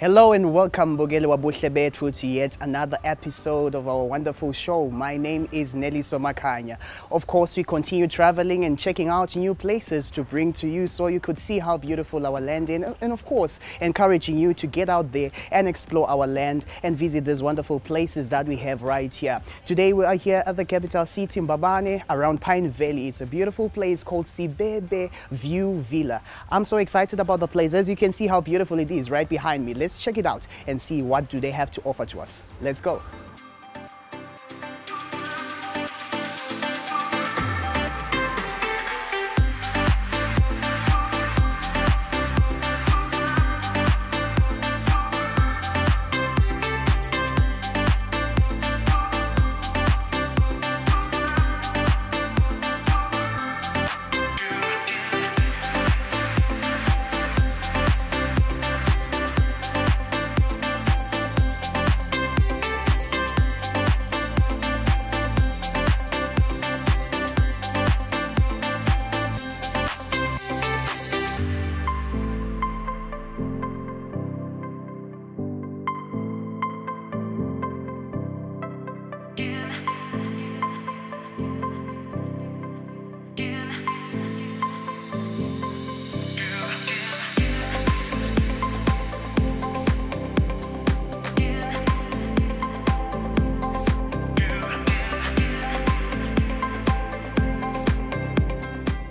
Hello and welcome Buhle Betfu to yet another episode of our wonderful show. My name is Nelly Somakanya. Of course, we continue traveling and checking out new places to bring to you so you could see how beautiful our land is, and of course encouraging you to get out there and explore our land and visit these wonderful places that we have right here. Today we are here at the capital city Mbabane around Pine Valley. It's a beautiful place called Sibebe View Villa. I'm so excited about the place. As you can see how beautiful it is right behind me. Let's check it out and see what do they have to offer to us. Let's go.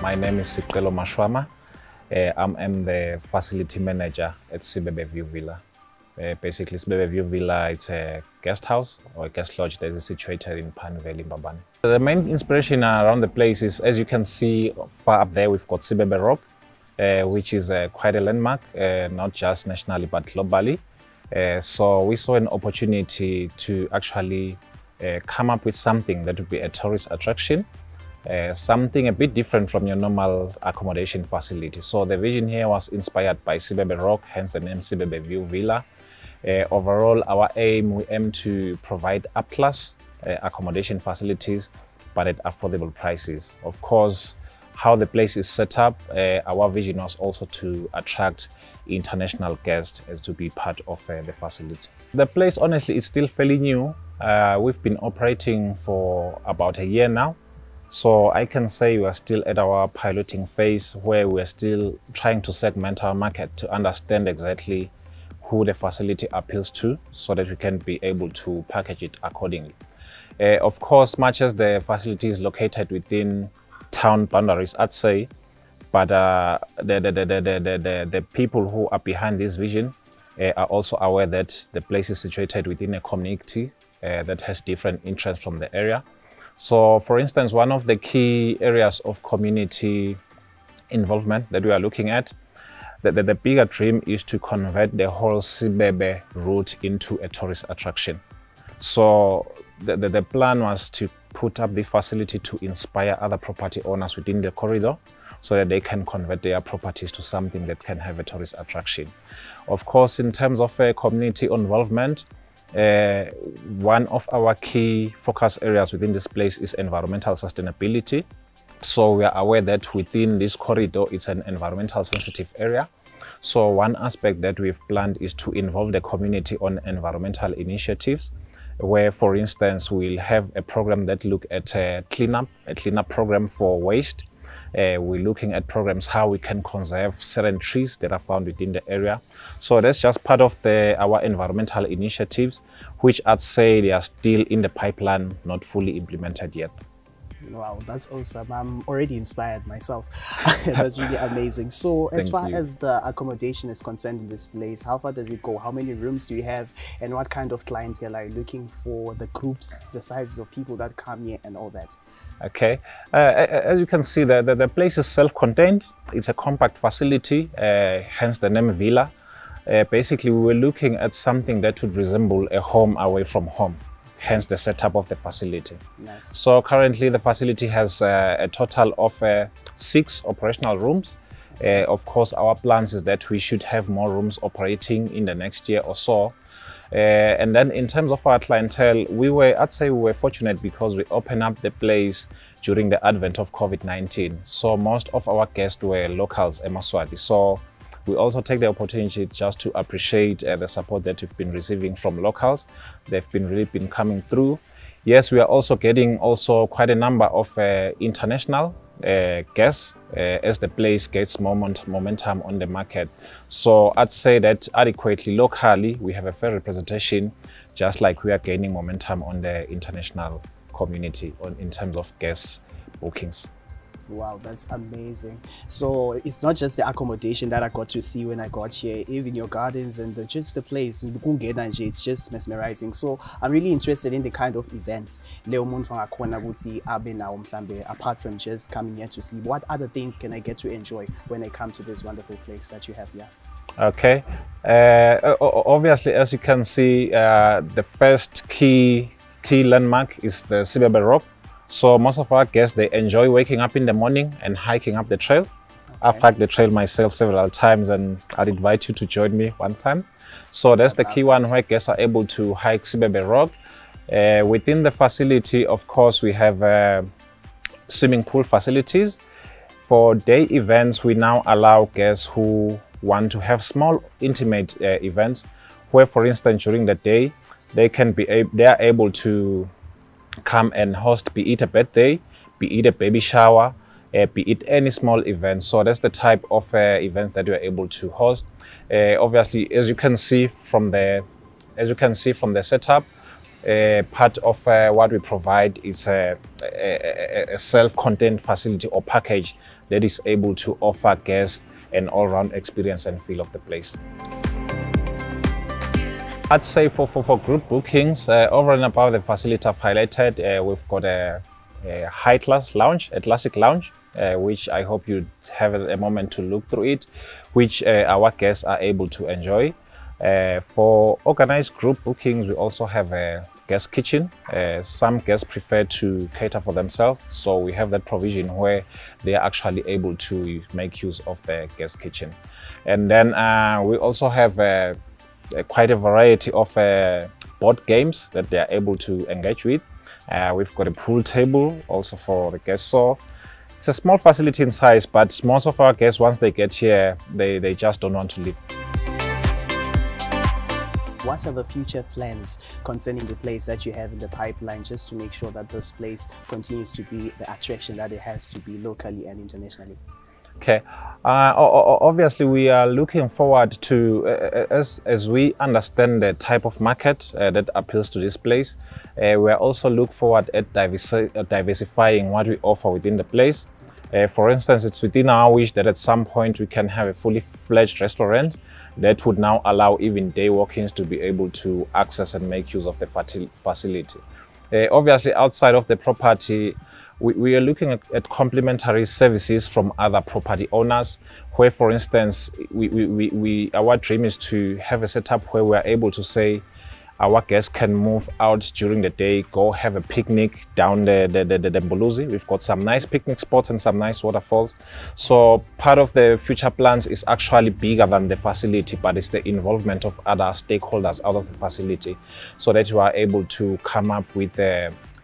My name is Sibebe Mashwama. I'm the facility manager at Sibebe View Villa. Basically, Sibebe View Villa, it's a guest house or a guest lodge that is situated in Pine Valley, Mbabane. The main inspiration around the place is, as you can see far up there, we've got Sibebe Rock, which is quite a landmark, not just nationally but globally. So we saw an opportunity to actually come up with something that would be a tourist attraction. Something a bit different from your normal accommodation facility. So the vision here was inspired by Sibebe Rock, hence the name Sibebe View Villa. Overall, we aim to provide up-class accommodation facilities, but at affordable prices. Of course, how the place is set up, our vision was also to attract international guests as to be part of the facility. The place, honestly, is still fairly new. We've been operating for about a year now. So I can say we are still at our piloting phase, where we're still trying to segment our market to understand exactly who the facility appeals to, so that we can be able to package it accordingly. Of course, much as the facility is located within town boundaries, I'd say, but the people who are behind this vision are also aware that the place is situated within a community that has different interests from the area. So, for instance, one of the key areas of community involvement that we are looking at, the bigger dream is to convert the whole Sibebe route into a tourist attraction. So the plan was to put up the facility to inspire other property owners within the corridor, so that they can convert their properties to something that can have a tourist attraction. Of course, in terms of community involvement, one of our key focus areas within this place is environmental sustainability. So we are aware that within this corridor, it's an environmental sensitive area. So one aspect that we've planned is to involve the community on environmental initiatives, where, for instance, we'll have a program that look at a cleanup program for waste. We're looking at programs how we can conserve certain trees that are found within the area. So that's just part of our environmental initiatives, which I'd say they are still in the pipeline, not fully implemented yet. Wow, that's awesome. I'm already inspired myself. That's really amazing. So as far as the accommodation is concerned in this place, how far does it go? How many rooms do you have? And what kind of clientele are you looking for? The groups, the sizes of people that come here and all that? Okay, as you can see, the place is self-contained. It's a compact facility, hence the name Villa. basically we were looking at something that would resemble a home away from home, hence the setup of the facility. Nice. So currently the facility has a total of 6 operational rooms. Of course, our plans is that we should have more rooms operating in the next year or so. And then in terms of our clientele, I'd say we were fortunate because we opened up the place during the advent of COVID-19. So most of our guests were locals, eMaswati. So we also take the opportunity just to appreciate the support that we've been receiving from locals. They've really been coming through. Yes, we are also getting quite a number of international guests as the place gets momentum on the market. So I'd say that adequately locally we have a fair representation, just like we are gaining momentum on the international community in terms of guest bookings. Wow, that's amazing. So it's not just the accommodation that I got to see when I got here, even your gardens and just the place, it's just mesmerizing. So I'm really interested in the kind of events apart from just coming here to sleep. What other things can I get to enjoy when I come to this wonderful place that you have here? Okay, obviously, as you can see, the first key landmark is the Sibebe Rock. So most of our guests, they enjoy waking up in the morning and hiking up the trail. Okay. I've hiked the trail myself several times, and I'd invite you to join me one time. So that's the key one where guests are able to hike Sibebe Rock. Within the facility, of course, we have swimming pool facilities. For day events, we now allow guests who want to have small, intimate events, where, for instance, during the day, they are able to come and host, be it a birthday, be it a baby shower, be it any small event. So that's the type of event that you're able to host. Obviously, as you can see from the setup, part of what we provide is a self-contained facility or package that is able to offer guests an all-round experience and feel of the place. I'd say for group bookings, over and above the facility I've highlighted, we've got a high-class lounge, a classic lounge, which I hope you have a moment to look through it, which our guests are able to enjoy. For organized group bookings, we also have a guest kitchen. Some guests prefer to cater for themselves, so we have that provision where they are actually able to make use of the guest kitchen. And then we also have quite a variety of board games that they are able to engage with. We've got a pool table also for the guests. So it's a small facility in size, but most of our guests, once they get here, they just don't want to leave. What are the future plans concerning the place that you have in the pipeline, just to make sure that this place continues to be the attraction that it has to be locally and internationally? Okay, obviously we are looking forward to, as we understand the type of market that appeals to this place, we are also look forward at diversifying what we offer within the place. For instance, it's within our wish that at some point we can have a fully fledged restaurant that would now allow even day walk-ins to be able to access and make use of the facility. Obviously, outside of the property, we are looking at complementary services from other property owners, where, for instance, our dream is to have a setup where we are able to say our guests can move out during the day, go have a picnic down the Mbuluzi. We've got some nice picnic spots and some nice waterfalls. So part of the future plans is actually bigger than the facility, but it's the involvement of other stakeholders out of the facility, so that you are able to come up with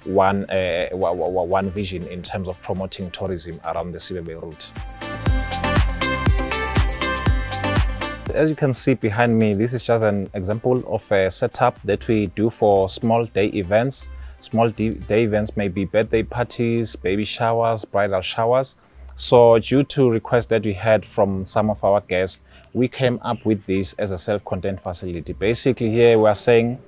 one vision in terms of promoting tourism around the Sibebe route. As you can see behind me, this is just an example of a setup that we do for small day events. Small day events may be birthday parties, baby showers, bridal showers. So due to requests that we had from some of our guests, we came up with this as a self-contained facility. Basically here we are saying,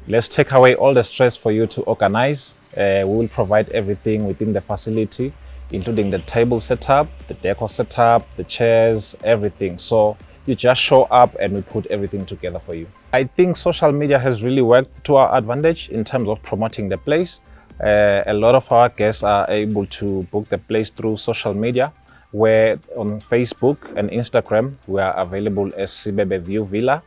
let's take away all the stress for you to organize. We will provide everything within the facility, including the table setup, the decor setup, the chairs, everything. So you just show up and we put everything together for you. I think social media has really worked to our advantage in terms of promoting the place. A lot of our guests are able to book the place through social media. where on Facebook and Instagram we are available as Sibebe View Villa.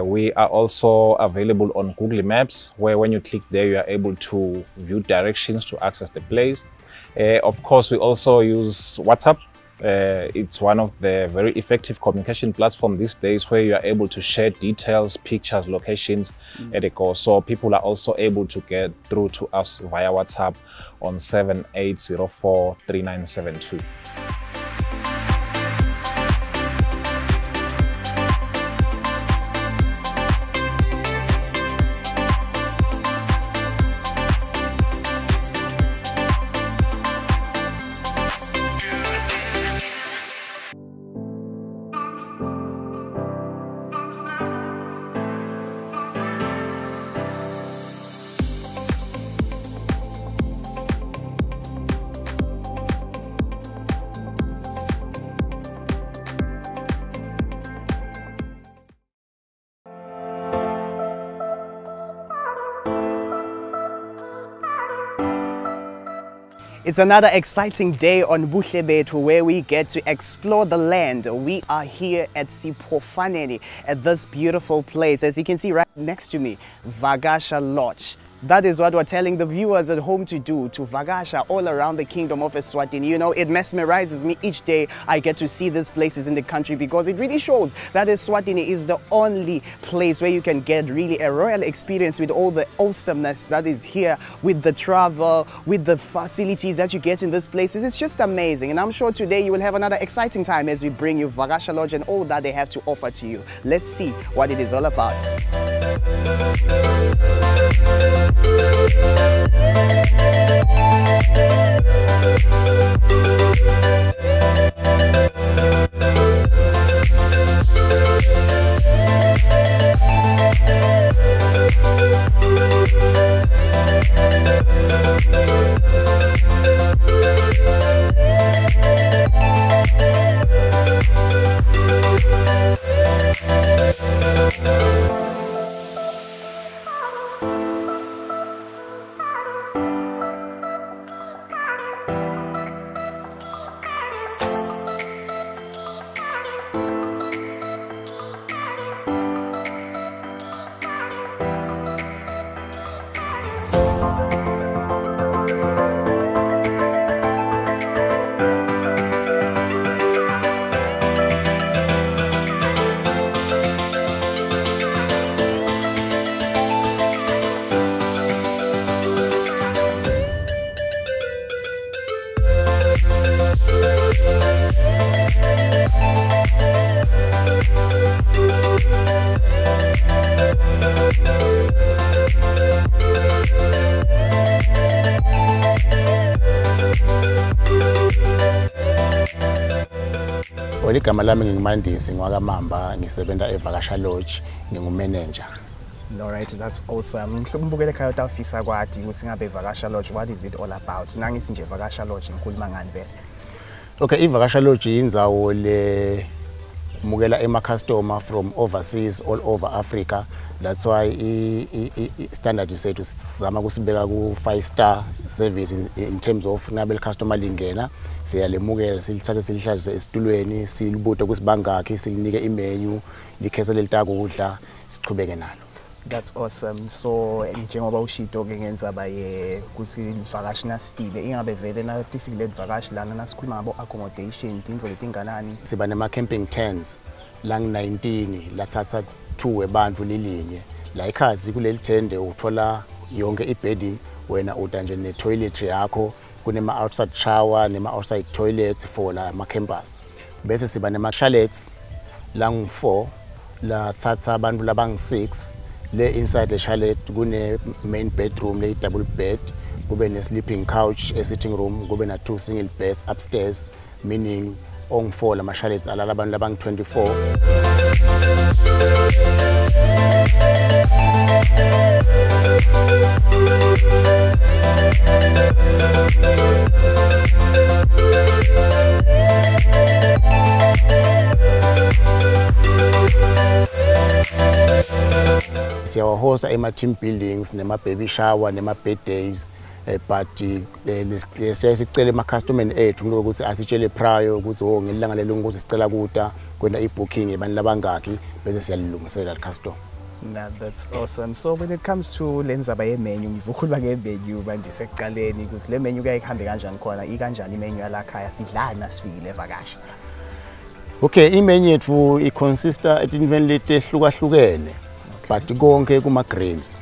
We are also available on Google Maps, where when you click there you are able to view directions to access the place. Of course, we also use WhatsApp. It's one of the very effective communication platforms these days, where you are able to share details, pictures, locations at a go. So people are also able to get through to us via WhatsApp on 78043972. It's another exciting day on Buhle Betfu, where we get to explore the land. We are here at Sibebe, at this beautiful place. As you can see right next to me, Vakasha Lodge. That is what we're telling the viewers at home to do, to vakasha all around the kingdom of Eswatini. You know, it mesmerizes me each day I get to see these places in the country, because it really shows that Eswatini is the only place where you can get really a royal experience with all the awesomeness that is here, with the travel, with the facilities that you get in these places. It's just amazing. And I'm sure today you will have another exciting time as we bring you Vakasha Lodge and all that they have to offer to you. Let's see what it is all about. Igama lami ngingumandisi ngwakamamba, ngisebenza eVakasha Lodge, ngingumanager. Alright, that's awesome. Mhlobubukele ekhaya utafisa kwathi ukuthi ngabe Vakasha Lodge, what is it all about? Nangisi nje Vakasha Lodge ngikhuluma ngani vele? Okay, iVakasha Lodge yindzawo le mukela ema-customer from overseas, all over Africa. That's why standard sethu sizama kusibeka ku 5-star service in terms of ngabe customer lingena siyalemukela, silithatha silihlalise esitulweni, silibude kusibangakhe, silinike imenu, likhese lelitaka ukudla, siqhubeke nalo. That's awesome. So njengoba ushito ke ngenzaba ye kusi Vakasha na stile ingabe vele na tifile Vakasha lana nasikhuluma ngabo accommodation tindlu letinganani. Siba nema camping tents lang 19 lathatha 2 webandlu lilinye. La ikhazi kuleli tende uthola yonke ibedding, wena uta nje ne toilet yakho, kunema outside shower nema outside toilets for la ma campers. Bese siba nema chalets lang 4 la thatha abantu labang 6. Le inside the chalet kune main bedroom, le double bed, kube ne sleeping couch, a sitting room, kube na 2 single beds upstairs, meaning on 4 la chalets alala abantu labang 24. hosta ema-team buildings, nema-baby shower, nema-birthdays. But sicela ema-customers ethu ukuthi asitshele prior ukuthi ngelanga lelo ukuthi sicela kuta kwenda i-booking abantu labangaki bese siyalilungisela le-custom. Nah, that's awesome. So when it comes to lenzaba ye-menu, ngivukhuluma nge-menu manje sekuqaleni ukuthi le menu kuyayihambe kanjani khona, ikanjani i-menu yalakhaya, sidlani nasifikile evakasha? Okay, i-menu yethu i-consista etinveni leti ehlukahlukene, but konke kuma-grains.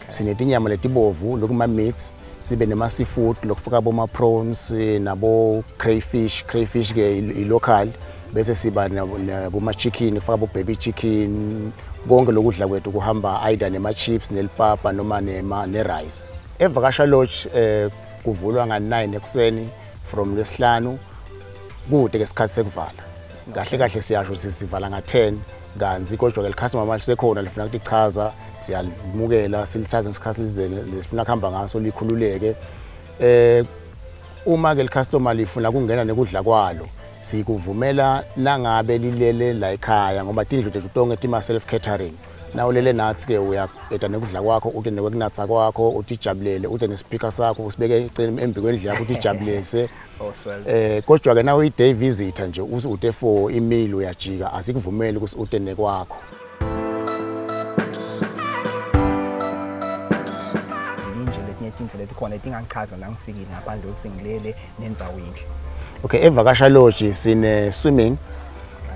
Sinetinyama letibovu, lokuma-meats, sibe nema-seafood, lokufaka boma-prawns, nabo-crayfish ke i-local, bese siba naboma-chicken, kufaka bo-baby chicken, konke lokudla kwethu kuhamba either nema-chips, nelipapa, noma ne-rice. Evakasha Lodge kuvulwa nga-9 ekuseni from lwesihlanu kude ke isikhathi sekuvala. Kahle kahle siyasho sisivala nga-10 kanzi kodwa ke le-customer manje sekhona lifuna ukuthi ichaza siyalmukela silithatha ngesikhathi lifuna kuhamba ngaso likhululeke. Uma ke le-customer lifuna kungena nekudla kwalo sikuvumela nangabe lilele la ekhaya ngoba tindlu tethu tonke tima self catering. Na ulele nathi ke uyaqeda nekudla kwakho uthi nekwekunatha kwakho uthi jabulele uthi nespeaker sakho usibeke icela embi kwendlu yakho uthi jabulese. Kodwa ke nawe i-day visitor nje uthi for i-meal uyajika asikuvumeli ukuthi uthi nekwakho. Into lethi khona etingangichaza la ngifikile ngaphandle ukuthi ngilele nenza windle. Okay, evakasha lodge sine swimming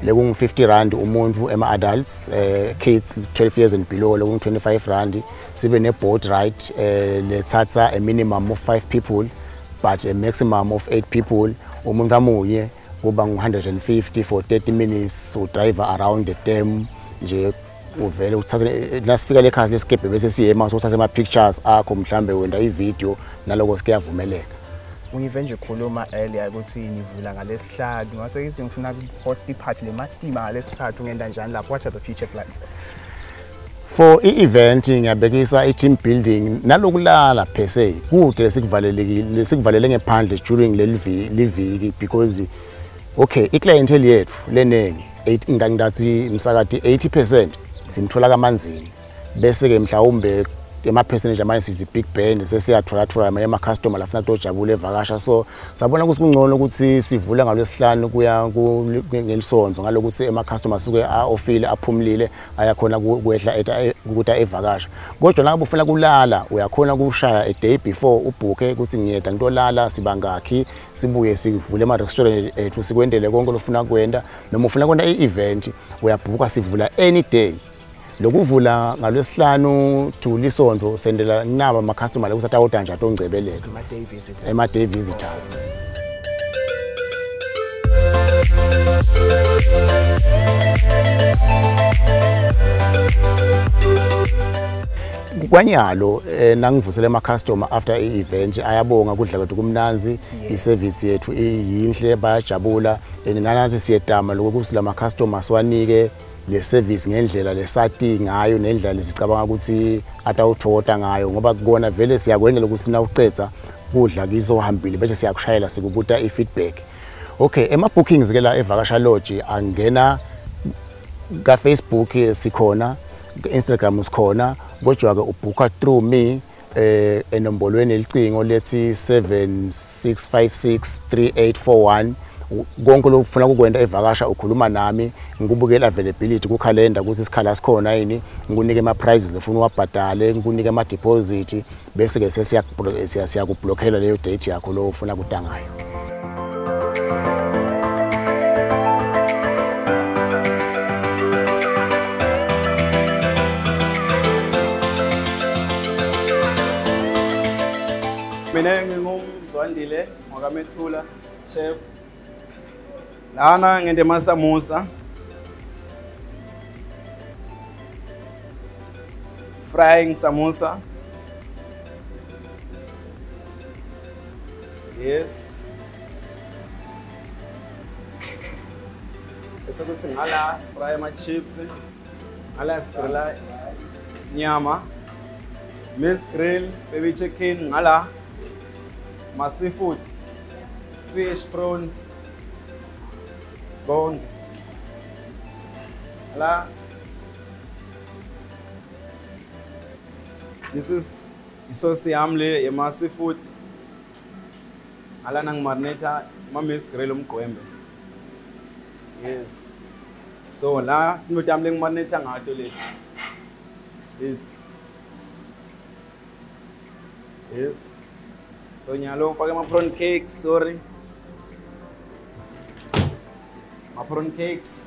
lekungu 50 rand umuntu ema-adults, kids 12 years and below lekungu 25 rand. Sibe ne-boat ride lethatha a minimum of 5 people but a maximum of 8 people. Umuntu ngamunye kuba ngu-150 for 30 minutes so driver around the dam nje uvele uthathe nasifika lekhasi lesikebhe bese siyema sothatha ama-pictures akho mhlambe wenda i-video naloko sikuyavumeleka. Ungive nje khuluma earlier ukuthi nivula ngalesihlanu ngase ithi ngifuna host iphathi lematima ngalesithathu ngenda njani lapho. What are the future plans? For i-event ngiyabekisa i-team building nalokulala per se kude sikuvalele ngephandle during le viki because okay i-clientele yethu lenengi ngingathi msakati 80% simthola kamanzini bese ke mhlawumbe ema-percentage amanye sizi big band sesiyathola amanye ama-customer lafuna kujabula evakasha so sabona ukuthi kungcono ukuthi sivule ngalwesihlanu kuya ngelisonto ngalokuthi ama-customer suke ofile aphumulile ayakhona kwehla ukuthi evakasha. Kodwa la ufuna kulala uyakhona kushaya a day before ubhuke ukuthi ngiyeda ngitolala sibangakhi sibuye sivule ama-restaurant ethu sikwendele konke lofuna kwenda noma ufuna kwenda i-event uyabhuka sivula any day. Lokuvula ngalwesihlanu to lisonto sendela naba ama-customer ukuthi atawuda nje atongcebeleka ema-day visitors. Kwanyalo nangivusele ama-customer after i-event ayabonga kudla kwethu kumnanzi i-service yethu iyinhle bayajabula and nanathi siyedama lokuthi lama-customer siwanike le service ngendlela lesati ngayo nendlela lesicabanga ukuthi atawuthoda ngayo ngoba kukona vele siyakwendela ukuthi nawucetha kudla kizohambile bese siyakushayela sikubuta i-feedback. Okay, ema-bookings ke la evakasha lodge angena ka Facebook sikhona, Instagram sikhona, kodwa ke ubhuka through me enombolweni elicingo lethi 76563841. Konke lokufuna kukwenda evakasha ukhuluma nami ngikubukela availability ku calendar ukuthi isikhala sikhona yini ngikunike ama prices ufuna uwabhadale ngikunike ama deposit bese ke siyakublockela leyo date yakho lo ufuna kudangayo. Mina ngingumzwandile ngokamethula chef. Lana ngende masamusa frying samosa. Yes. Bese kuthi ngala fry ama chips, ngala grilla nyama, miss grill, baby chicken, ngala ma seafood, fish, prawns, bone. La This is isosi yami le yema seafood. Ala nang marinate ma miss grill umgwembe. Yes. So la into yami le marinate ngato le. Yes. Yes. So nyalo pake ma prawn cakes, sorry. Ma prawn cakes.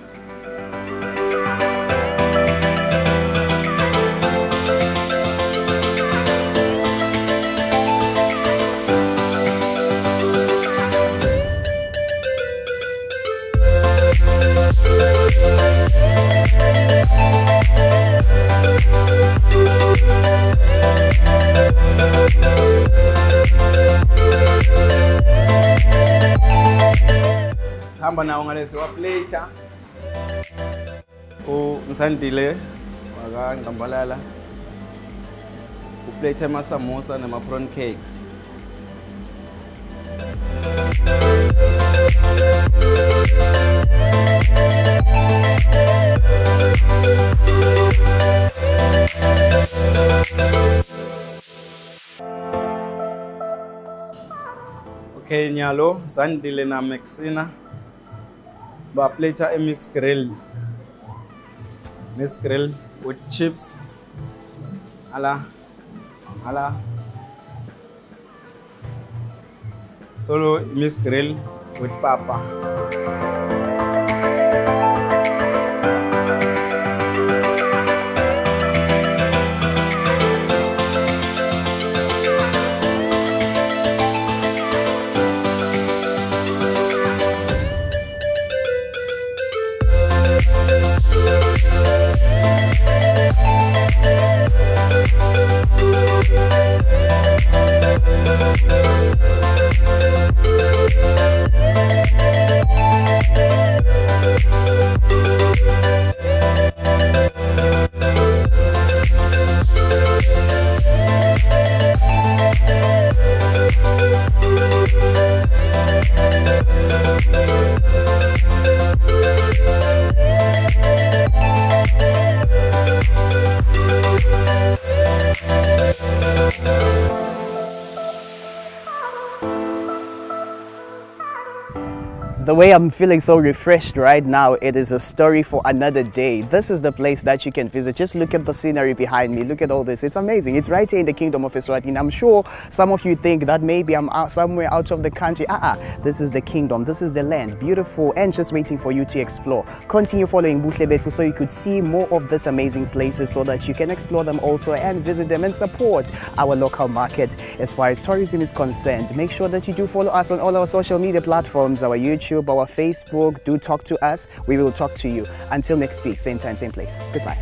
Sihamba nawo ngalesi wa plate Nsandile wakangqambalala uplate amasamosa nama prawn cakes. Okay, nyalo Sandile na Mexina ba plate a mixed grill. Mixed grill with chips. Ala. Solo mixed grill with papa. The way I'm feeling so refreshed right now, it is a story for another day. This is the place that you can visit. Just look at the scenery behind me. Look at all this. It's amazing. It's right here in the Kingdom of Eswatini. I'm sure some of you think that maybe I'm somewhere out of the country. This is the kingdom. This is the land. Beautiful and just waiting for you to explore. Continue following Buhle Betfu so you could see more of these amazing places so that you can explore them also and visit them and support our local market. As far as tourism is concerned, make sure that you do follow us on all our social media platforms, our YouTube, our Facebook. Do talk to us. We will talk to you. Until next week, same time, same place. Goodbye.